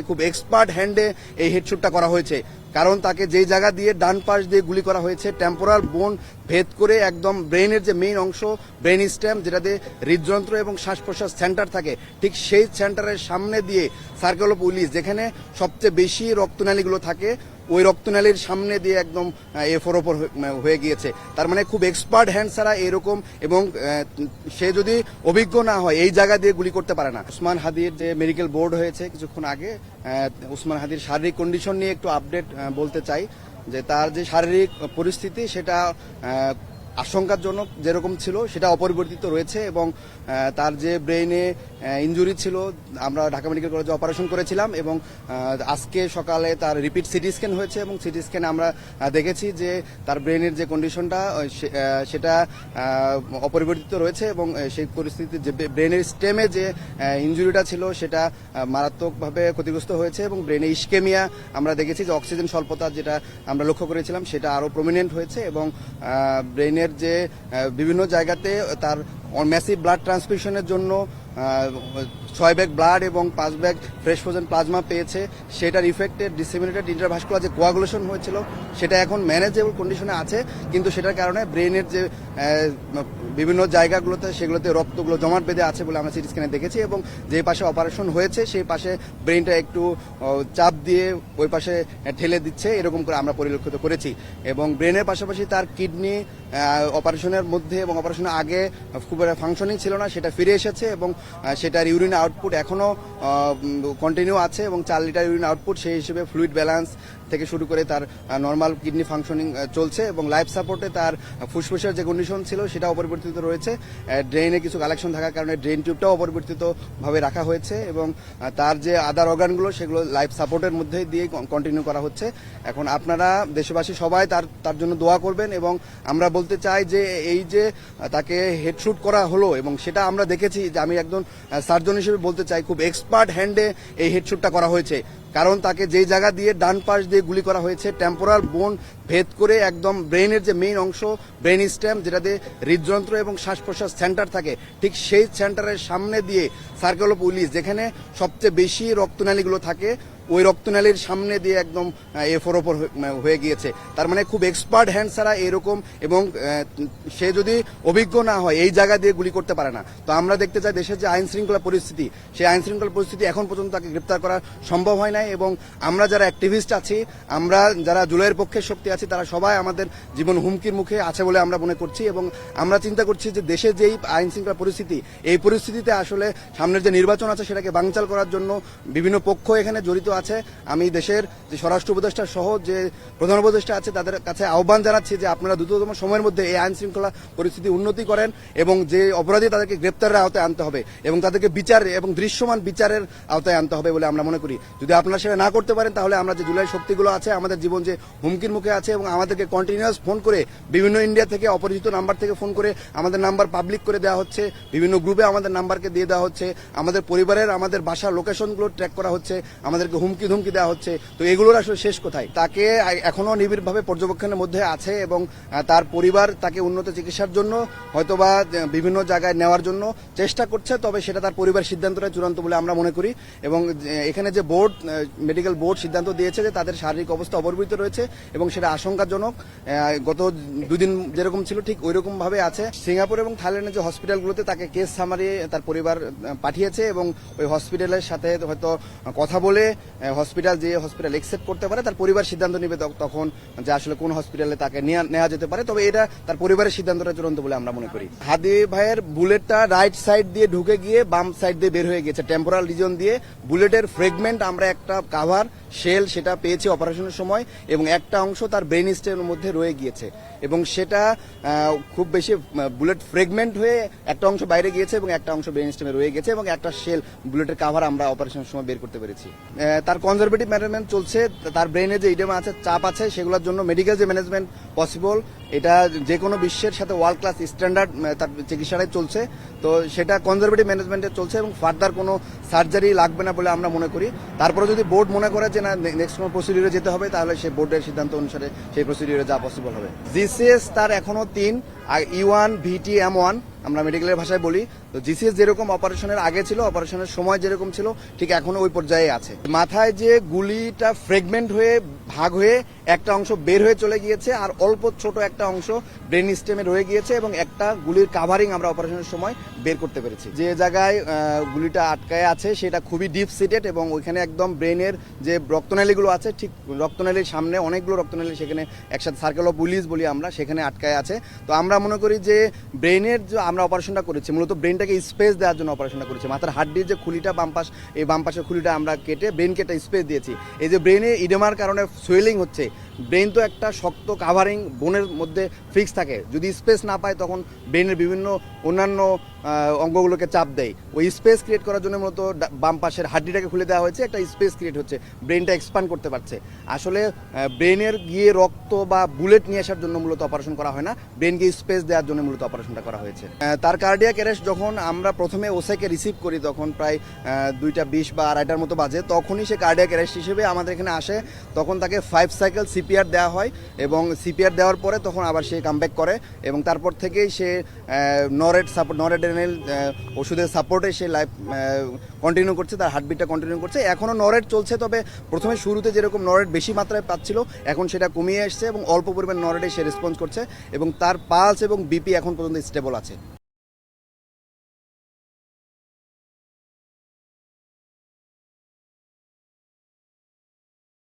খুব এক্সপার্ট হ্যান্ডে এই হেডশুটটা করা হয়েছে। কারণ তাকে যেই জায়গা দিয়ে ডান পাশ দিয়ে গুলি করা হয়েছে, টেম্পোরাল বোন ভেদ করে একদম ব্রেনের যে মেইন অংশ, ব্রেন স্টেম, যেটাতে হৃদযন্ত্র এবং শ্বাস প্রশ্বাস সেন্টার থাকে, ঠিক সেই সেন্টারের সামনে দিয়ে সার্কেল অফ উইলিস, যেখানে সবচেয়ে বেশি রক্তনালীগুলো থাকে, ওই রক্তনালীর সামনে দিয়ে একদম এফোর ওপর হয়ে গিয়েছে। তার মানে খুব এক্সপার্ট হ্যান্ড ছাড়া এরকম, এবং সে যদি অভিজ্ঞ না হয় এই জায়গা দিয়ে গুলি করতে পারে না। উসমান হাদির যে মেডিকেল বোর্ড হয়েছে কিছুক্ষণ আগে, উসমান হাদির শারীরিক কন্ডিশন নিয়ে একটু আপডেট বলতে চাই যে তার যে শারীরিক পরিস্থিতি সেটা আশঙ্কাজনক যেরকম ছিল সেটা অপরিবর্তিত রয়েছে, এবং তার যে ব্রেইনে ইনজুরি ছিল, আমরা ঢাকা মেডিকেল কলেজে অপারেশন করেছিলাম, এবং আজকে সকালে তার রিপিট সিটি স্ক্যান হয়েছে, এবং সিটি স্ক্যানে আমরা দেখেছি যে তার ব্রেইনের যে কন্ডিশনটা সেটা অপরিবর্তিত রয়েছে, এবং সেই পরিস্থিতি যে ব্রেইনের স্টেমে যে ইনজুরিটা ছিল সেটা মারাত্মকভাবে ক্ষতিগ্রস্ত হয়েছে, এবং ব্রেইনে ইস্কেমিয়া আমরা দেখেছি যে অক্সিজেন স্বল্পতা যেটা আমরা লক্ষ্য করেছিলাম সেটা আরও প্রমিনেন্ট হয়েছে, এবং ব্রেইনের যে বিভিন্ন জায়গাতে তার ম্যাসিভ ব্লাড ট্রান্সফিউশনের জন্য 6 ব্যাগ ব্লাড এবং 5 ব্যাগ ফ্রেশ ফ্রোজেন প্লাজমা পেয়েছে। সেটার ইফেক্টে ডিসেমিনেটেড ইন্টারভাস্কুলার যে কোয়াগুলেশন হয়েছিল সেটা এখন ম্যানেজেবল কন্ডিশনে আছে, কিন্তু সেটার কারণে ব্রেনের যে বিভিন্ন জায়গাগুলোতে সেগুলোতে রক্তগুলো জমাট বেঁধে আছে বলে আমরা সিটি স্ক্যানে দেখেছি, এবং যে পাশে অপারেশন হয়েছে সেই পাশে ব্রেনটা একটু চাপ দিয়ে ওই পাশে ঠেলে দিচ্ছে, এরকম করে আমরা পরিলক্ষিত করেছি। এবং ব্রেনের পাশাপাশি তার কিডনি অপারেশনের মধ্যে এবং অপারেশনের আগে খুব ফাংশনিং ছিল না, সেটা ফিরে এসেছে, এবং সেটার ইউরিন আউটপুট এখনও কন্টিনিউ আছে, এবং 4 লিটার ইউরিন আউটপুট, সেই হিসেবে ফ্লুইড ব্যালেন্স থেকে শুরু করে তার নর্মাল কিডনি ফাংশনিং চলছে, এবং লাইফ সাপোর্টে তার ফুসফুসের যে কন্ডিশন ছিল সেটা অপরিবর্তিত রয়েছে। ড্রেনে কিছু কালেকশন থাকার কারণে ড্রেন টিউবটাও অপরিবর্তিতভাবে রাখা হয়েছে, এবং তার যে আদার অর্গানগুলো সেগুলো লাইফ সাপোর্টের মধ্যে দিয়ে কন্টিনিউ করা হচ্ছে। এখন আপনারা দেশবাসী সবাই তার জন্য দোয়া করবেন, এবং আমরা বলতে চাই যে এই যে তাকে হেডশুট করা হলো, এবং সেটা আমরা দেখেছি যে আমি একজন সার্জন হিসেবে বলতে চাই খুব এক্সপার্ট হ্যান্ডে এই হেডশুটটা করা হয়েছে। কারণ তাকে যেই জায়গা দিয়ে ডান পাশ দিয়ে গুলি করা হয়েছে, টেম্পোরাল বোন ভেদ করে একদম ব্রেনের যে মেইন অংশ, ব্রেন স্টেম, যেটাতে হৃদযন্ত্র এবং শ্বাস প্রশ্বাস সেন্টার থাকে, ঠিক সেই সেন্টারের সামনে দিয়ে সার্কেল অফ উইলিস, যেখানে সবচেয়ে বেশি রক্তনালীগুলো থাকে, ওই রক্তনালীর সামনে দিয়ে একদম এফোর ওপর হয়ে গিয়েছে। তার মানে খুব এক্সপার্ট হ্যান্ড ছাড়া এরকম, এবং সে যদি অভিজ্ঞ না হয় এই জায়গা দিয়ে গুলি করতে পারে না। তো আমরা দেখতে চাই দেশের যে আইন শৃঙ্খলা পরিস্থিতি, সেই আইন শৃঙ্খলা পরিস্থিতি এখন পর্যন্ত তাকে গ্রেপ্তার করা সম্ভব হয় নাই, এবং আমরা যারা অ্যাক্টিভিস্ট আছি, আমরা যারা জুলাইয়ের পক্ষের শক্তি আছি, তারা সবাই আমাদের জীবন হুমকির মুখে আছে বলে আমরা মনে করছি, এবং আমরা চিন্তা করছি যে দেশে যেই আইন শৃঙ্খলা পরিস্থিতি, এই পরিস্থিতিতে আসলে সামনের যে নির্বাচন আছে সেটাকে বানচাল করার জন্য বিভিন্ন পক্ষ এখানে জড়িত আছে। আমি দেশের যে স্বরাষ্ট্র উপদেষ্টা সহ যে প্রধান উপদেষ্টা আছে তাদের কাছে আহ্বান জানাচ্ছি যে আপনারা দ্রুততম সময়ের মধ্যে এই আইন শৃঙ্খলা পরিস্থিতি উন্নতি করেন, এবং যে অপরাধী তাদেরকে গ্রেপ্তারের আওতায় আনতে হবে, এবং তাদেরকে বিচার এবং দৃশ্যমান বিচারের আওতায় আনতে হবে বলে আমরা মনে করি। যদি আপনারা সেটা না করতে পারেন তাহলে আমরা যে জুলাই শক্তিগুলো আছে, আমাদের জীবন যে হুমকির মুখে আছে, এবং আমাদেরকে কন্টিনিউয়াস ফোন করে বিভিন্ন ইন্ডিয়া থেকে অপরিচিত নাম্বার থেকে ফোন করে আমাদের নাম্বার পাবলিক করে দেওয়া হচ্ছে, বিভিন্ন গ্রুপে আমাদের নাম্বারকে দিয়ে দেওয়া হচ্ছে, আমাদের পরিবারের আমাদের বাসার লোকেশনগুলো ট্র্যাক করা হচ্ছে, আমাদেরকে হুমকি দেওয়া হচ্ছে। তো এগুলোর আসলে শেষ কোথায়? তাকে এখনো নিবিড়ভাবে পর্যবেক্ষণের মধ্যে আছে, এবং তার পরিবার তাকে উন্নত চিকিৎসার জন্য হয়তোবা বিভিন্ন জায়গায় নেওয়ার জন্য চেষ্টা করছে, তবে সেটা তার পরিবার সিদ্ধান্তটা চূড়ান্ত বলে আমরা মনে করি। এবং এখানে যে বোর্ড, মেডিকেল বোর্ড সিদ্ধান্ত দিয়েছে যে তাদের শারীরিক অবস্থা অপরিবর্তিত রয়েছে, এবং সেটা আশঙ্কাজনক, গত 2 দিন যেরকম ছিল ঠিক ওই রকম ভাবে আছে। সিঙ্গাপুর এবং থাইল্যান্ডের যে হসপিটালগুলোতে তাকে কেস সামারি তার পরিবার পাঠিয়েছে, এবং ওই হসপিটালের সাথে হয়তো কথা বলে হসপিটাল একসেপ্ট করতে পারে, তার পরিবার সিদ্ধান্ত নেবে তখন যে আসলে কোন হসপিটালে তাকে নেওয়া যেতে পারে। তবে এটা তার পরিবারের সিদ্ধান্তটা চূড়ান্ত বলে আমরা মনে করি। হাদি ভাইয়ের বুলেটটা রাইট সাইড দিয়ে ঢুকে গিয়ে বাম সাইড দিয়ে বের হয়ে গেছে, টেম্পোরাল রিজন দিয়ে। বুলেটের ফ্রেগমেন্ট আমরা একটা কাভার শেল সেটা পেয়েছি অপারেশনের সময়, এবং একটা অংশ তার ব্রেন স্টেমের মধ্যে রয়ে গিয়েছে, এবং সেটা খুব বেশি বুলেট ফ্রেগমেন্ট হয়ে একটা অংশ বাইরে গিয়েছে এবং একটা অংশ ব্রেন স্টেমে রয়ে গেছে, এবং একটা শেল বুলেটের কাভার আমরা অপারেশনের সময় বের করতে পেরেছি। তার কনজারভেটিভ ম্যানেজমেন্ট চলছে, তার ব্রেনে যে ইডেমা আছে, চাপ আছে, সেগুলোর জন্য মেডিকেল যে ম্যানেজমেন্ট পসিবল, এটা যে কোনো বিশ্বের সাথে ওয়ার্ল্ড ক্লাস স্ট্যান্ডার্ড তার চিকিৎসাটাই চলছে। তো সেটা কনজারভেটিভ ম্যানেজমেন্টে চলছে, এবং ফার্দার কোনো সার্জারি লাগবে না বলে আমরা মনে করি। তারপরে যদি বোর্ড মনে করে যে না নেক্সট কোনো প্রসিডিউরে যেতে হবে, তাহলে সেই বোর্ডের সিদ্ধান্ত অনুসারে সেই প্রসিডিউরে যা পসিবল হবে। জিসিএস তার এখনো 3, E1 VT M1 আমরা মেডিকেলের ভাষায় বলি। তো জিসিএস যেরকম অপারেশনের আগে ছিল, অপারেশনের সময় যেরকম ছিল, ঠিক এখনো ওই পর্যায়ে আছে। মাথায় যে গুলিটা ফ্রেগমেন্ট হয়ে ভাগ হয়ে একটা অংশ বের হয়ে চলে গিয়েছে, আর অল্প ছোট একটা অংশ ব্রেন স্টেমে রয়ে গিয়েছে, এবং একটা গুলির কাভারিং আমরা অপারেশনের সময় বের করতে পেরেছি। যে জায়গায় গুলিটা আটকায় আছে সেটা খুবই ডিপ সিটেড, এবং ওইখানে একদম ব্রেনের যে রক্তনালীগুলো আছে, ঠিক রক্তনালীর সামনে অনেকগুলো রক্তনালী সেখানে একসাথে সার্কেল অফ উইলিস বলি আমরা, সেখানে আটকায় আছে। তো আমরা মনে করি যে ব্রেনের যে আমরা অপারেশনটা করেছি, মূলত ব্রেনটাকে স্পেস দেওয়ার জন্য অপারেশনটা করেছি। মাথার হাড্ডির যে খুলিটা বাম পাশ, এই বাম পাশের খুলিটা আমরা কেটে ব্রেনকে একটা স্পেস দিয়েছি। এই যে ব্রেনে ইডেমার কারণে সোয়েলিং হচ্ছে, ব্রেন তো একটা শক্ত কাভারিং বোনের মধ্যে ফিক্স থাকে, যদি স্পেস না পায় তখন ব্রেনের বিভিন্ন অন্যান্য অঙ্গগুলোকে চাপ দেয়। ওই স্পেস ক্রিয়েট করার জন্য মূলত বাম পাশের হাড্ডিটাকে খুলে দেওয়া হয়েছে, একটা স্পেস ক্রিয়েট হচ্ছে, ব্রেনটা এক্সপ্যান্ড করতে পারছে। আসলে ব্রেনের গিয়ে রক্ত বা বুলেট নিয়ে আসার জন্য মূলত অপারেশন করা হয় না, ব্রেনকে স্পেস দেওয়ার জন্য মূলত অপারেশনটা করা হয়েছে। তার কার্ডিয়াক অ্যারেস্ট যখন আমরা প্রথমে ওসাইকে রিসিভ করি, তখন প্রায় 2:20 বা 2:30 মতো বাজে, তখনই সে কার্ডিয়াক অ্যারেস্ট হিসেবে আমাদের এখানে আসে। তখন তাকে 5 সাইকেল সিপিআর দেওয়া হয়, এবং সিপিআর দেওয়ার পরে তখন আবার সে কামব্যাক করে, এবং তারপর থেকেই সে নরেড্রেনাল ওষুধের সাপোর্টে সে লাইফ কন্টিনিউ করছে, তার হার্টবিটটা কন্টিনিউ করছে। এখনও নরেড চলছে, তবে প্রথমে শুরুতে যেরকম নরেড বেশি মাত্রায় পাচ্ছিল, এখন সেটা কমিয়ে আসছে, এবং অল্প পরিমাণ নরেডে সে রেসপন্স করছে, এবং তার পালস এবং বিপি এখন পর্যন্ত স্টেবল আছে।